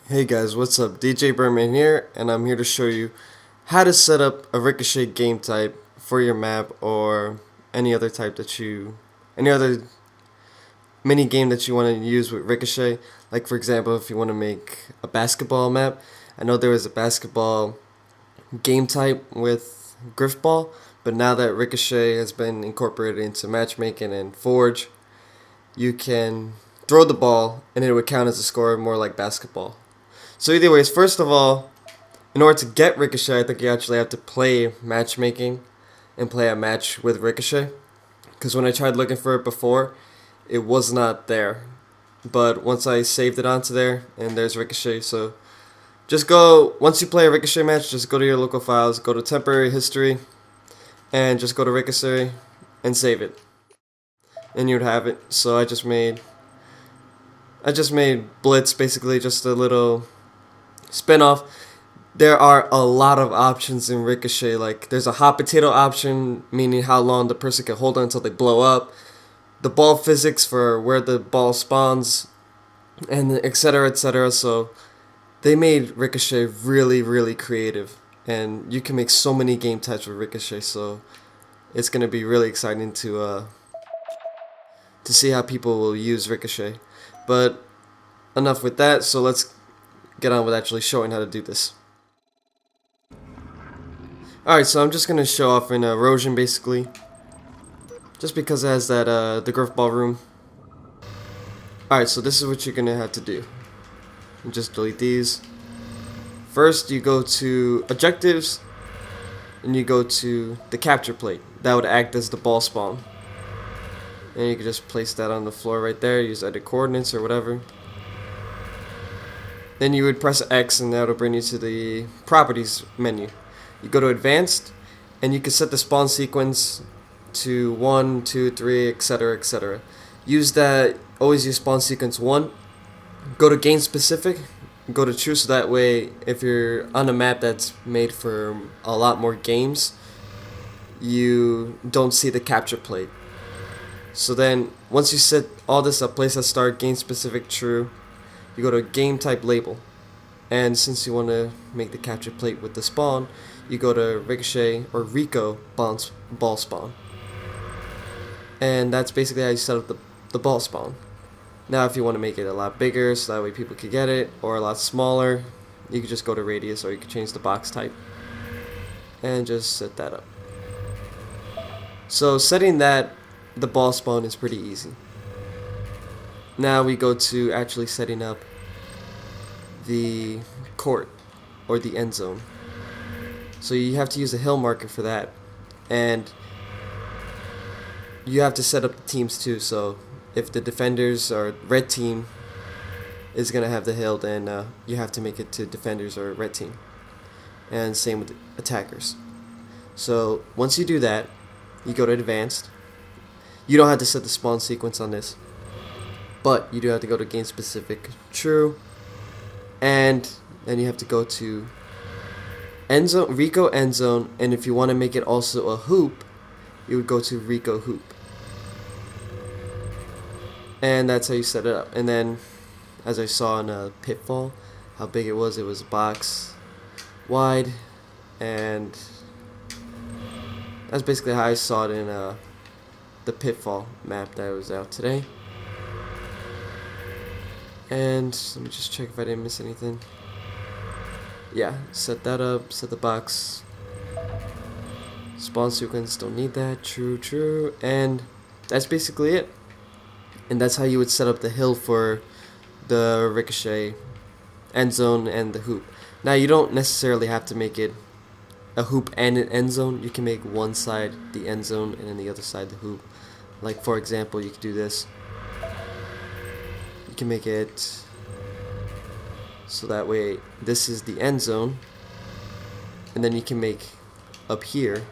Hey guys, what's up? DJ Berman here, and I'm here to show you how to set up a Ricochet game type for your map or any other type any other mini game that you want to use with Ricochet. Like for example, if you want to make a basketball map, I know there was a basketball game type with Griffball, but now that Ricochet has been incorporated into matchmaking and Forge, you can throw the ball and it would count as a score more like basketball. So either ways, first of all, in order to get Ricochet, I think you actually have to play matchmaking and play a match with Ricochet. Because when I tried looking for it before, it was not there. But once I saved it onto there, and there's Ricochet. So just go, once you play a Ricochet match, just go to your local files, go to temporary history, and just go to Ricochet and save it. And you'd have it. So I just made Blitz basically just a little spin-off. There are a lot of options in Ricochet. Like there's a hot potato option, meaning how long the person can hold on until they blow up. The ball physics for where the ball spawns, and etc. etc. So they made Ricochet really creative, and you can make so many game types with Ricochet. So it's gonna be really exciting to see how people will use Ricochet. But enough with that. So let's get on with actually showing how to do this. Alright, so I'm just gonna show off in erosion basically. Just because it has that the Griff Ball room. Alright, so this is what you're gonna have to do. You just delete these. First you go to objectives and you go to the capture plate. That would act as the ball spawn. And you can just place that on the floor right there, use edit coordinates or whatever. Then you would press X and that'll bring you to the properties menu. You go to advanced and you can set the spawn sequence to 1, 2, 3, etc. etc. Always use spawn sequence 1. Go to game specific, go to true, so that way if you're on a map that's made for a lot more games, you don't see the capture plate. So then once you set all this up, place at start, game specific true, you go to game type label. And since you want to make the capture plate with the spawn, you go to Ricochet or Rico ball spawn. And that's basically how you set up the ball spawn. Now if you want to make it a lot bigger so that way people can get it, or a lot smaller, you can just go to radius, or you can change the box type. And just set that up. So setting the ball spawn is pretty easy. Now we go to actually setting up the court or the end zone. So you have to use a hill marker for that, and you have to set up the teams too. So if the defenders or red team is gonna have the hill, then you have to make it to defenders or red team, and same with attackers. So once you do that, you go to advanced. You don't have to set the spawn sequence on this, but you do have to go to game specific true, and then you have to go to end zone, Rico end zone, and if you want to make it also a hoop, you would go to Rico hoop. And that's how you set it up. And then, as I saw in a Pitfall, how big it was a box wide, and that's basically how I saw it in the Pitfall map that was out today. And let me just check if I didn't miss anything. Yeah, set that up, set the box. Spawn sequence, don't need that, true, and that's basically it. And that's how you would set up the hill for the Ricochet end zone and the hoop. Now you don't necessarily have to make it a hoop and an end zone. You can make one side the end zone and then the other side the hoop. Like for example, you could do this. You can make it so that way this is the end zone, and then you can make up here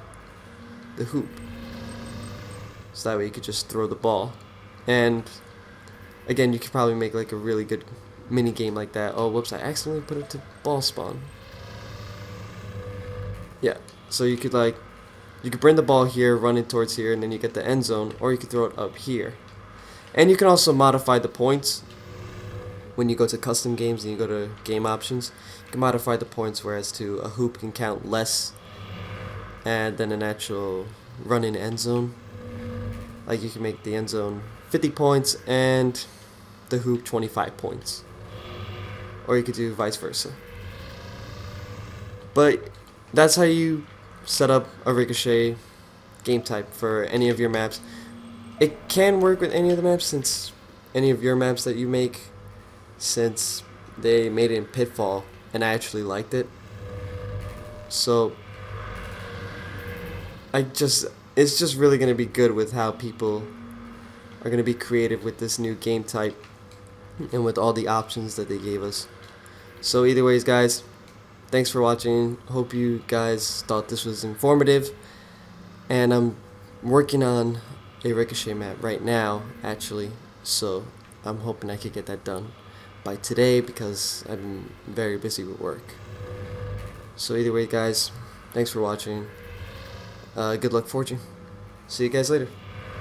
the hoop. So that way you could just throw the ball. And again, you could probably make like a really good mini game like that. Oh, whoops, I accidentally put it to ball spawn. Yeah, so you could bring the ball here, run it towards here, and then you get the end zone, or you could throw it up here. And you can also modify the points when you go to custom games and you go to game options, you can modify the points, whereas to a hoop can count less and than an actual run-in end zone. Like you can make the end zone 50 points and the hoop 25 points. Or you could do vice versa. But that's how you set up a Ricochet game type for any of your maps. It can work with any of the maps, since any of your maps that you make, since they made it in Pitfall and I actually liked it. So it's just really going to be good with how people are going to be creative with this new game type and with all the options that they gave us. So either ways, guys, thanks for watching. Hope you guys thought this was informative. And I'm working on a Ricochet map right now, actually. So I'm hoping I could get that done by today, because I've been very busy with work. So either way, guys, thanks for watching. Good luck, fortune. See you guys later.